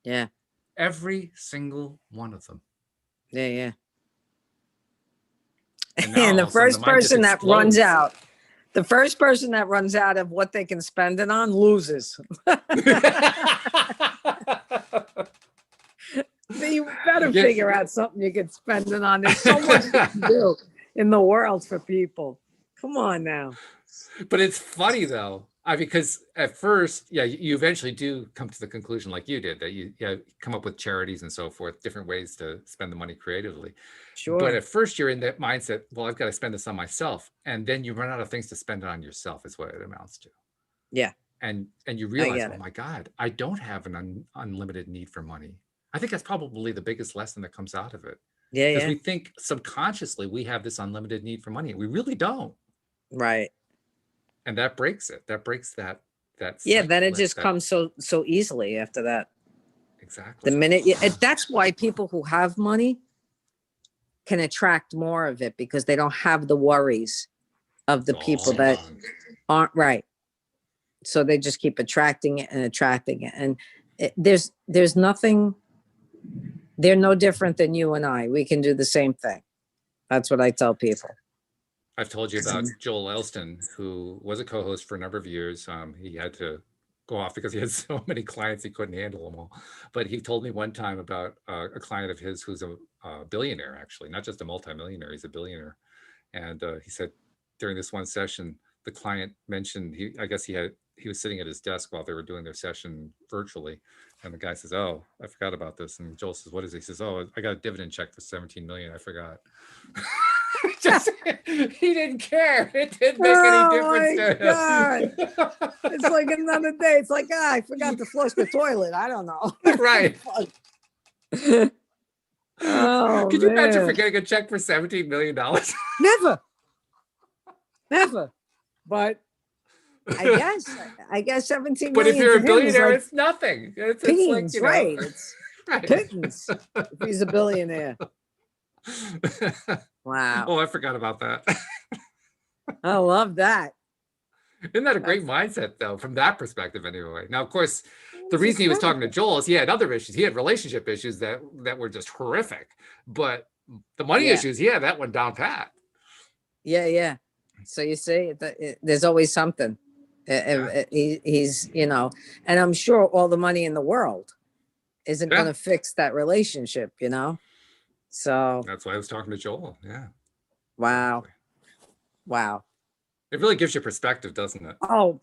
Yeah. Every single one of them. Yeah. Yeah. And, now And all the of a sudden, first mind just person that runs explodes. out, the first person that runs out of what they can spend it on loses. You better figure out something you can spend it on. There's so much you can do in the world for people. Come on now. But it's funny though, because at first, yeah, you eventually do come to the conclusion, like you did, that you come up with charities and so forth, different ways to spend the money creatively. Sure. But at first, you're in that mindset. Well, I've got to spend this on myself, and then you run out of things to spend it on yourself. Is what it amounts to. Yeah. And you realize, oh my God, I don't have an unlimited need for money. I think that's probably the biggest lesson that comes out of it. Yeah. Because Yeah. we think subconsciously we have this unlimited need for money. We really don't. Right. And that breaks it. That breaks that Yeah. Then it cycle, just comes so easily after that. exactly. The minute that's why people who have money can attract more of it, because they don't have the worries of the people that aren't right. So they just keep attracting it and attracting it. And there's nothing, they're no different than you and I. We can do the same thing. That's what I tell people. I've told you about Joel Elston, who was a co-host for a number of years. He had to go off because he had so many clients he couldn't handle them all. But he told me one time about a client of his who's a billionaire, actually, not just a multimillionaire, he's a billionaire. And he said during this one session, the client mentioned, I guess he was sitting at his desk while they were doing their session virtually. And the guy says, oh, I forgot about this. And Joel says, what is it? He says, oh, I got a dividend check for 17 million. I forgot. He didn't care. It didn't make any difference to him. It's like another day. It's like, I forgot to flush the toilet. I don't know. Right. Oh, could you imagine man. forgetting a check for $17 million? Never. But I guess 17 But if million you're a to him is billionaire, like it's nothing. It's pittance, like, right? It's right. pittance if he's a billionaire. Wow. Oh, I forgot about that. I love that. Isn't that a great mindset, though, from that perspective, anyway? Now, of course, the reason he was talking to Joel is he had other issues. He had relationship issues that were just horrific. But the money issues, that went down pat. Yeah. So you see, there's always something. He's, and I'm sure all the money in the world isn't going to fix that relationship, So that's why I was talking to Joel. Yeah. Wow. Wow. It really gives you perspective, doesn't it? Oh,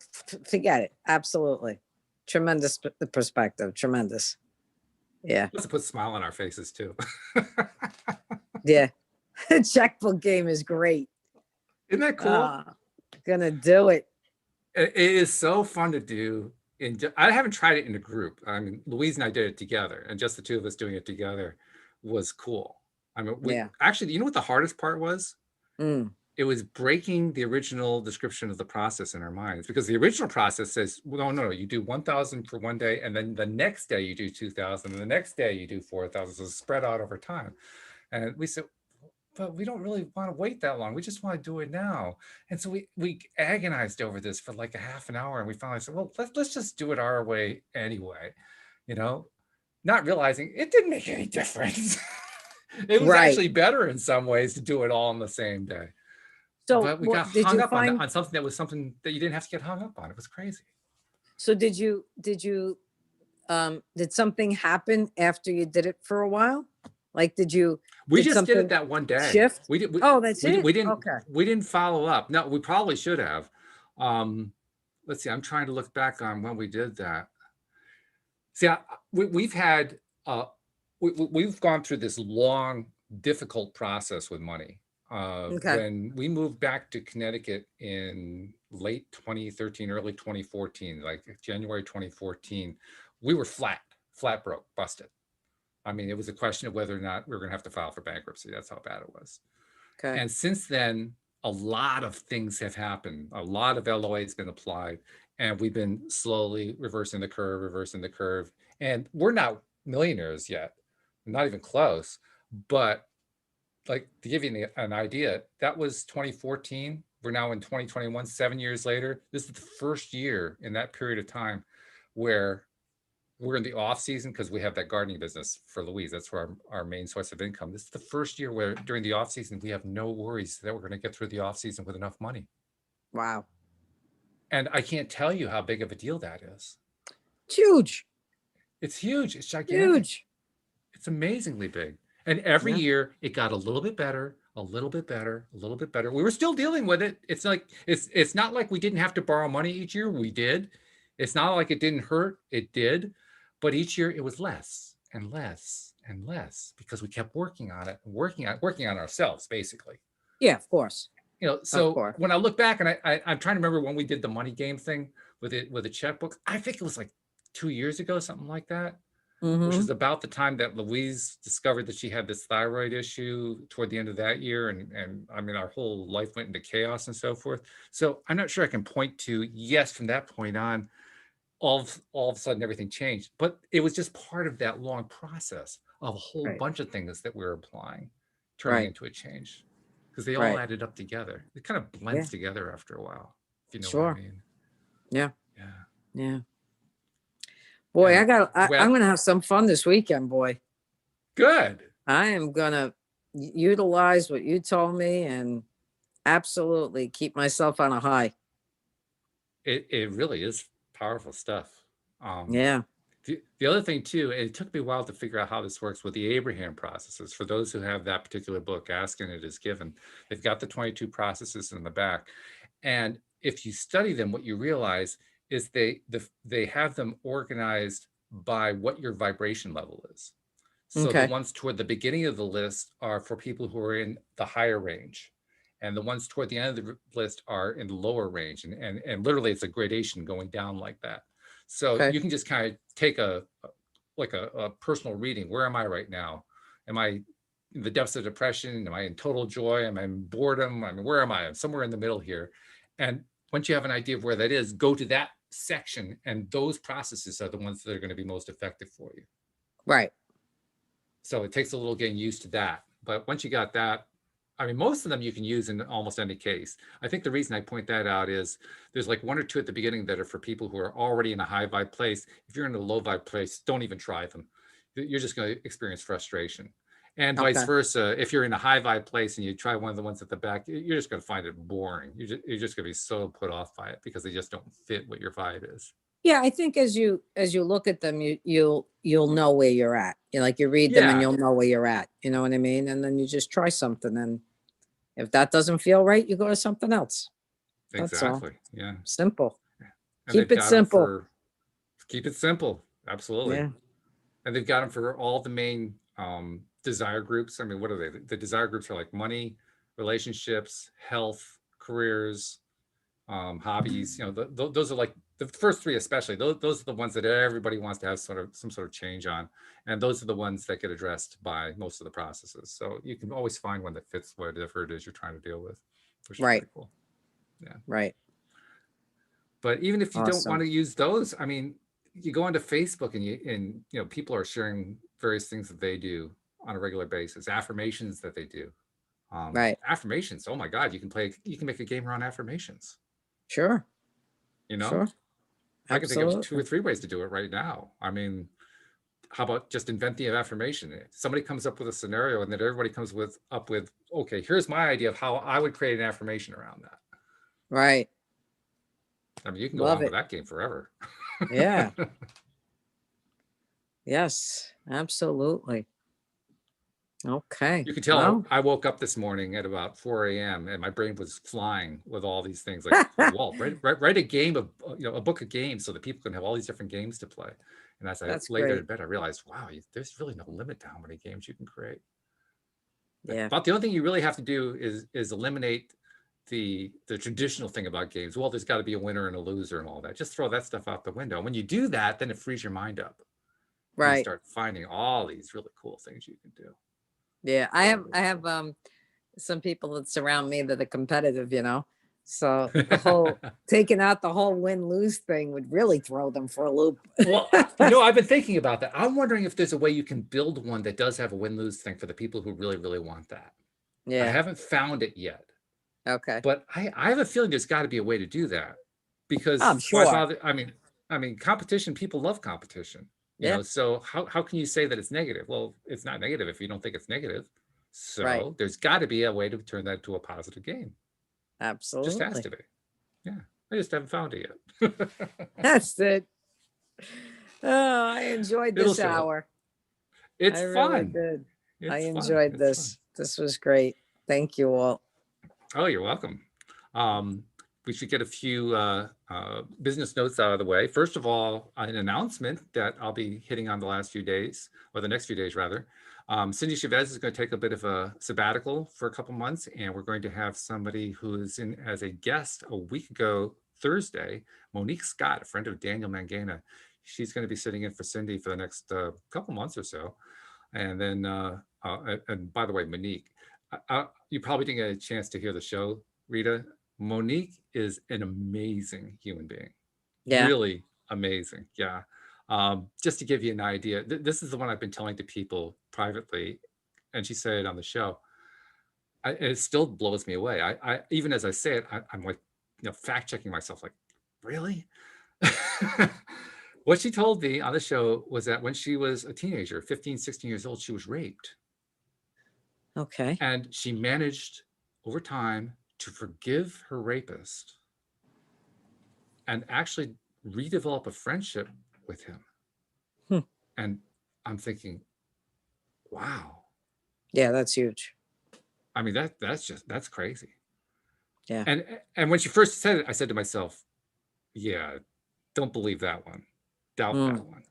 forget it. Absolutely. Tremendous perspective. Tremendous. Yeah. Let's put a smile on our faces too. Yeah. Checkbook game is great. Isn't that cool? Gonna do it. It is so fun to do. I haven't tried it in a group. I mean, Louise and I did it together, and just the two of us doing it together was cool. I mean, actually, you know what the hardest part was? it was breaking the original description of the process in our minds, because the original process says, well, no, you do 1,000 for one day, and then the next day you do 2,000, and the next day you do 4,000, so it's spread out over time. And we said, but we don't really want to wait that long. We just want to do it now. And so we agonized over this for like a half an hour, and we finally said, well, let's just do it our way anyway, you know, not realizing it didn't make any difference. It was Right. actually better in some ways to do it all on the same day. So But we what got did hung you up on find? on something that was something that you didn't have to get hung up on. It was crazy. So did something happen after you did it for a while? Like, We did just did it something that one day. shift? We did. Oh, that's it? We didn't. Okay. We didn't follow up. No, we probably should have. Let's see. I'm trying to look back on when we did that. See, we've had. We've gone through this long, difficult process with money. Okay. When we moved back to Connecticut in late 2013, early 2014, like January 2014, we were flat broke, busted. I mean, it was a question of whether or not we were going to have to file for bankruptcy. That's how bad it was. Okay. And since then, a lot of things have happened. A lot of LOA has been applied, and we've been slowly reversing the curve. And we're not millionaires yet, not even close. But like, to give you an idea, that was 2014. We're now in 2021, 7 years later. This is the first year in that period of time where we're in the off season, because we have that gardening business for Louise. That's where our main source of income. This is the first year where during the off season, we have no worries that we're going to get through the off season with enough money. Wow. And I can't tell you how big of a deal that is. It's huge. It's huge. It's gigantic. Huge. It's amazingly big. And every Yeah. year it got a little bit better, a little bit better, a little bit better. We were still dealing with it. It's like, it's not like we didn't have to borrow money each year. We did. It's not like it didn't hurt. It did. But each year it was less and less and less, because we kept working on it, working on ourselves, basically. Yeah, of course. You know, so when I look back, and I'm trying to remember when we did the money game thing with a checkbook. I think it was like 2 years ago, something like that, which is about the time that Louise discovered that she had this thyroid issue toward the end of that year. And I mean, our whole life went into chaos and so forth. So I'm not sure I can point to, yes, from that point on, all of a sudden everything changed, but it was just part of that long process of a whole bunch of things that we're applying, turning into a change, because they all added up together. It kind of blends together after a while, if you know what I mean. Yeah. Boy, I'm going to have some fun this weekend, boy. Good. I am going to utilize what you told me and absolutely keep myself on a high. It really is powerful stuff. Yeah. The other thing too, it took me a while to figure out how this works with the Abraham processes. For those who have that particular book, Ask and It Is Given, they've got the 22 processes in the back. And if you study them, what you realize is they have them organized by what your vibration level is. So the ones toward the beginning of the list are for people who are in the higher range. And the ones toward the end of the list are in the lower range. And literally it's a gradation going down like that. So you can just kind of take a personal reading. Where am I right now? Am I in the depths of depression? Am I in total joy? Am I in boredom? I mean, where am I? I'm somewhere in the middle here. And once you have an idea of where that is, go to that section. And those processes are the ones that are going to be most effective for you. Right. So it takes a little getting used to that. But once you got that, I mean, most of them you can use in almost any case. I think the reason I point that out is there's like one or two at the beginning that are for people who are already in a high vibe place. If you're in a low vibe place, don't even try them. You're just going to experience frustration. And vice versa. If you're in a high vibe place and you try one of the ones at the back, you're just going to find it boring. You're just going to be so put off by it because they just don't fit what your vibe is. Yeah, I think as you look at them, you'll know where you're at. You read them and you'll know where you're at. You know what I mean? And then you just try something, and if that doesn't feel right, you go to something else. Exactly. Yeah. Simple. And Keep it simple. Keep it simple. Absolutely. Yeah. And they've got them for all the main desire groups. I mean, what are they? The desire groups are like money, relationships, health, careers, hobbies. You know, those are like the first three, especially. Those are the ones that everybody wants to have some sort of change on, and those are the ones that get addressed by most of the processes. So you can always find one that fits whatever it is you're trying to deal with. which is Right. pretty cool. Yeah. Right. But even if you don't want Awesome. to use those, I mean, you go onto Facebook and you know, people are sharing various things that they do on a regular basis, affirmations that they do. Right. Affirmations. Oh my God, you can make a game around affirmations. Sure. You know, Sure. I can think of 2 or Absolutely. 3 ways to do it right now. I mean, how about just invent the affirmation? Somebody comes up with a scenario and then everybody comes up with, okay, here's my idea of how I would create an affirmation around that. Right. I mean, you can go Love on with it. that game forever. Yeah. Yes. Absolutely. Okay. You can tell Well, I woke up this morning at about 4 a.m. and my brain was flying with all these things like, Walt, write a game of, a book of games so that people can have all these different games to play. And as I that's lay there great. in bed, I realized, wow, there's really no limit to how many games you can create. Yeah. But the only thing you really have to do is eliminate the traditional thing about games. Well, there's got to be a winner and a loser and all that. Just throw that stuff out the window. And when you do that, then it frees your mind up. And you Right. start finding all these really cool things you can do. Yeah. Really, I really have cool. some people that surround me that are competitive, you know. So the whole taking out the whole win-lose thing would really throw them for a loop. Well, I've been thinking about that. I'm wondering if there's a way you can build one that does have a win-lose thing for the people who really, really want that. I Yeah. haven't found it yet, Okay. but I have a feeling there's got to be a way to do that I'm because why sure. bother? I mean, competition. People love competition, Yeah. So how can you say that it's negative? Well, it's not negative if you don't think it's negative. Right. So there's got to be a way to turn that into a positive game. Just has Absolutely. to be. Yeah, I just haven't found it yet. That's it. Oh, I enjoyed It'll this show up. hour. I It's really fun. did. I It's fun. enjoyed It's fun. this. This was great. Thank you, Walt. Oh, you're welcome. We should get a few business notes out of the way. First of all, an announcement that I'll be hitting on the last few days, or the next few days rather. Cindy Chavez is going to take a bit of a sabbatical for a couple months, and we're going to have somebody who is in as a guest a week ago Thursday, Monique Scott, a friend of Daniel Mangana. She's going to be sitting in for Cindy for the next couple months or so. And then, and by the way, Monique, you probably didn't get a chance to hear the show, Rita. Monique is an amazing human being. Yeah. Really amazing. Yeah. Just to give you an idea, this is the one I've been telling to people privately, and she said it on the show. It still blows me away. I even as I say it, I'm like, fact checking myself, like, really? What she told me on the show was that when she was a teenager, 15, 16 years old, she was raped. Okay. And she managed over time to forgive her rapist and actually redevelop a friendship with him. Hmm. And I'm thinking, wow. Yeah, that's huge. I mean, that's crazy. Yeah. And when she first said it, I said to myself, yeah, don't believe that one. Doubt that one.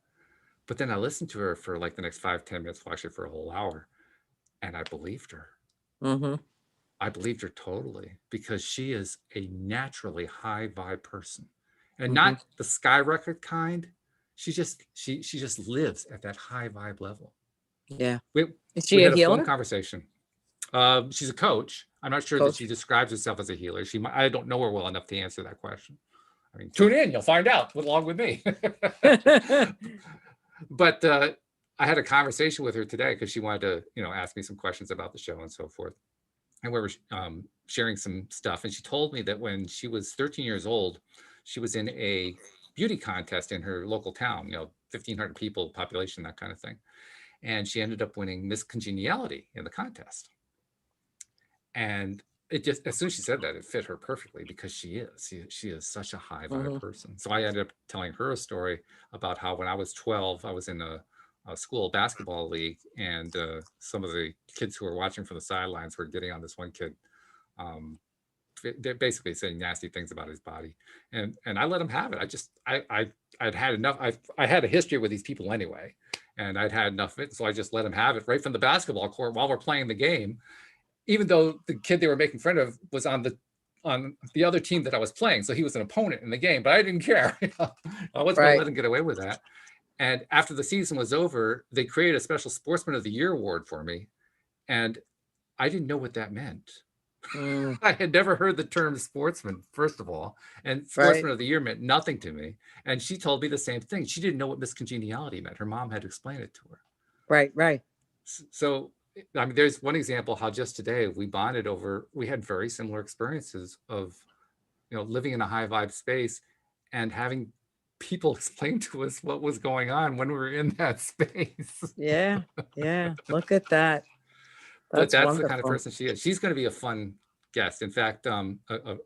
But then I listened to her for like the next 5-10 minutes, well, actually for a whole hour, and I believed her. Mm-hmm. I believed her totally because she is a naturally high vibe person, and not the skyrocket kind. She just lives at that high vibe level. Yeah. We, Is we she a had a phone healer? conversation. She's a coach. I'm not sure that Coach? she describes herself as a healer. I don't know her well enough to answer that question. I mean, tune in, you'll find out along with me. But I had a conversation with her today because she wanted to, ask me some questions about the show and so forth. And we were sharing some stuff. And she told me that when she was 13 years old, she was in a beauty contest in her local town, 1,500 people population, that kind of thing. And she ended up winning Miss Congeniality in the contest. And it just, as soon as she said that, it fit her perfectly because she is such a high vibe person. So I ended up telling her a story about how when I was 12, I was in a school basketball league, and some of the kids who were watching from the sidelines were getting on this one kid. They're basically saying nasty things about his body, and I let him have it. I'd had enough. I had a history with these people anyway, and I'd had enough of it, so I just let him have it right from the basketball court while we're playing the game, even though the kid they were making fun of was on the other team that I was playing, so he was an opponent in the game, but I didn't care. I wasn't going to let him get away with that. And after the season was over, they created a special Sportsman of the Year award for me, and I didn't know what that meant. Mm, I had never heard the term sportsman, first of all, and right. sportsman of the year meant nothing to me. And she told me the same thing. She didn't know what miscongeniality meant. Her mom had to explain it to her. Right. Right. So, I mean, there's one example how just today we bonded over, we had very similar experiences of, living in a high vibe space and having people explain to us what was going on when we were in that space. Yeah. Yeah. Look at that. But That's that's the kind of wonderful. person she is. She's going to be a fun guest. In fact, a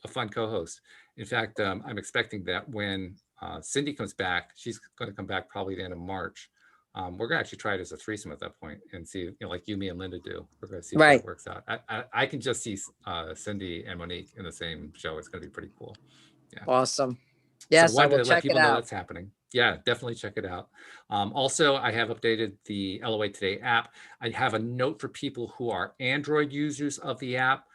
fun co-host. In fact, I'm expecting that when Cindy comes back, she's going to come back probably the end of March. We're going to actually try it as a threesome at that point and see, like you, me, and Linda do. We're going to see if that Right. works out. I can just see Cindy and Monique in the same show. It's going to be pretty cool. Yeah. Awesome. So Yes, I wanted will to let check it people know out. that's happening. Yeah, definitely check it out. Also, I have updated the LOA Today app. I have a note for people who are Android users of the app.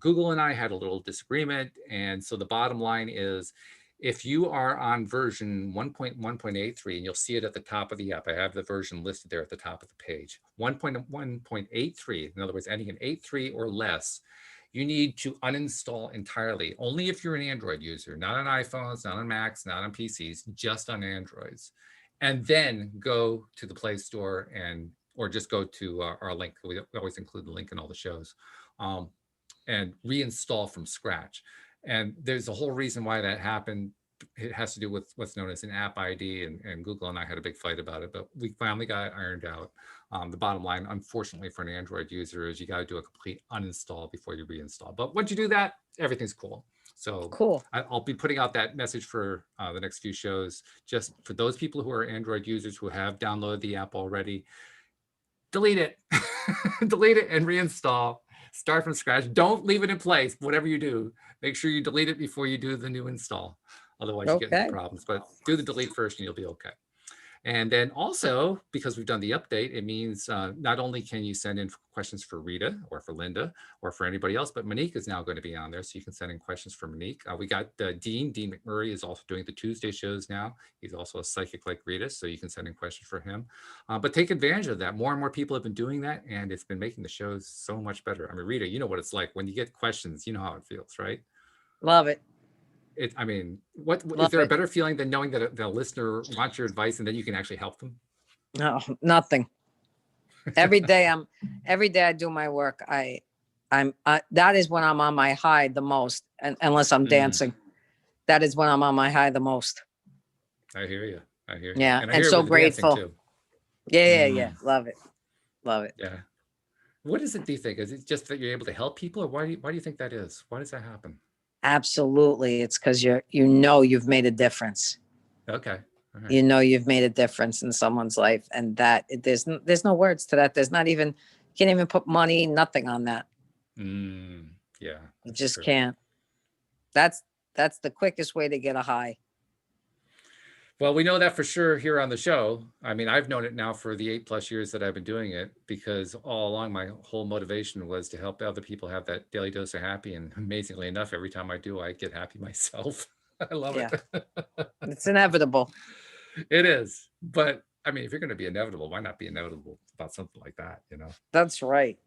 Google and I had a little disagreement. And so the bottom line is, if you are on version 1.1.83, and you'll see it at the top of the app, I have the version listed there at the top of the page, 1.1.83, in other words, ending in 8.3 or less, you need to uninstall entirely, only if you're an Android user, not on iPhones, not on Macs, not on PCs, just on Androids. And then go to the Play Store or just go to our link. We always include the link in all the shows, and reinstall from scratch. And there's a whole reason why that happened. It has to do with what's known as an app ID, and Google and I had a big fight about it, but we finally got it ironed out. The bottom line, unfortunately, for an Android user is you got to do a complete uninstall before you reinstall. But once you do that, everything's cool. So Cool. I'll be putting out that message for the next few shows. Just for those people who are Android users who have downloaded the app already, delete it, delete it and reinstall. Start from scratch. Don't leave it in place. Whatever you do, make sure you delete it before you do the new install. Otherwise, you get into Okay. problems. But do the delete first, and you'll be okay. And then also, because we've done the update, it means not only can you send in questions for Rita or for Linda or for anybody else, but Monique is now going to be on there. So you can send in questions for Monique. We got Dean McMurray is also doing the Tuesday shows now. He's also a psychic like Rita, so you can send in questions for him. But take advantage of that. More and more people have been doing that, and it's been making the shows so much better. I mean, Rita, you know what it's like when you get questions, you know how it feels, right? Love it. I mean, what is Love there a it. better feeling than knowing that the listener wants your advice and then you can actually help them? No, nothing. Every day I do my work. That is when I'm on my high the most, and unless I'm dancing, that is when I'm on my high the most. I hear you. I hear you. Yeah, And I and hear it so with the dancing grateful. too. Yeah. Love it. Love it. Yeah. What is it, do you think? Is it just that you're able to help people, or why do you think that is? Why does that happen? Absolutely. It's because you've made a difference. Okay. All right. You've made a difference in someone's life, and that there's no words to that. There's not even, can't even put money, nothing on that. Yeah. You just true. can't. That's the quickest way to get a high. Well, we know that for sure here on the show. I mean, I've known it now for the 8+ years that I've been doing it, because all along my whole motivation was to help other people have that daily dose of happy. And amazingly enough, every time I do, I get happy myself. I love it. It's inevitable. It is. But I mean, if you're going to be inevitable, why not be inevitable about something like that, That's right.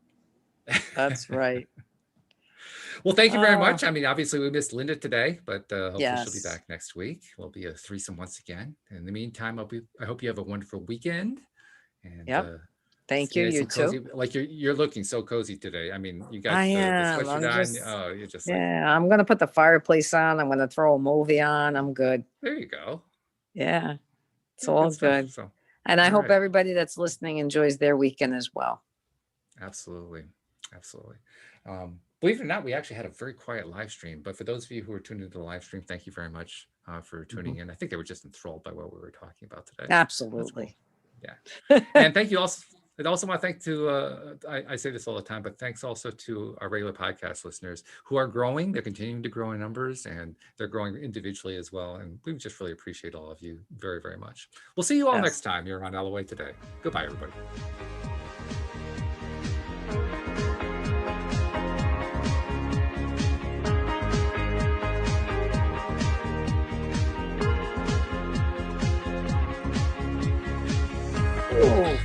That's right. Well, thank you very much. I mean, obviously we missed Linda today, but hopefully she'll be Yes. back next week. We'll be a threesome once again. In the meantime, I hope you have a wonderful weekend. And Thank you. nice You and cozy. too. Like you're looking so cozy today. I mean, you got I the am. sweatshirt on. Oh, you're just like, I'm gonna put the fireplace on. I'm gonna throw a movie on. I'm good. there you go. Yeah, it's Yeah, all stuff. good. So, And I all hope right. everybody that's listening enjoys their weekend as well. Absolutely. Believe it or not, we actually had a very quiet live stream. But for those of you who are tuned into the live stream, thank you very much for tuning in. I think they were just enthralled by what we were talking about today. Absolutely. Cool. Yeah. And thank you also. I also want to thank I say this all the time, but thanks also to our regular podcast listeners who are growing. They're continuing to grow in numbers, and they're growing individually as well. And we just really appreciate all of you very, very much. We'll see you all next time here on LOA Today. Goodbye, everybody. Ooh.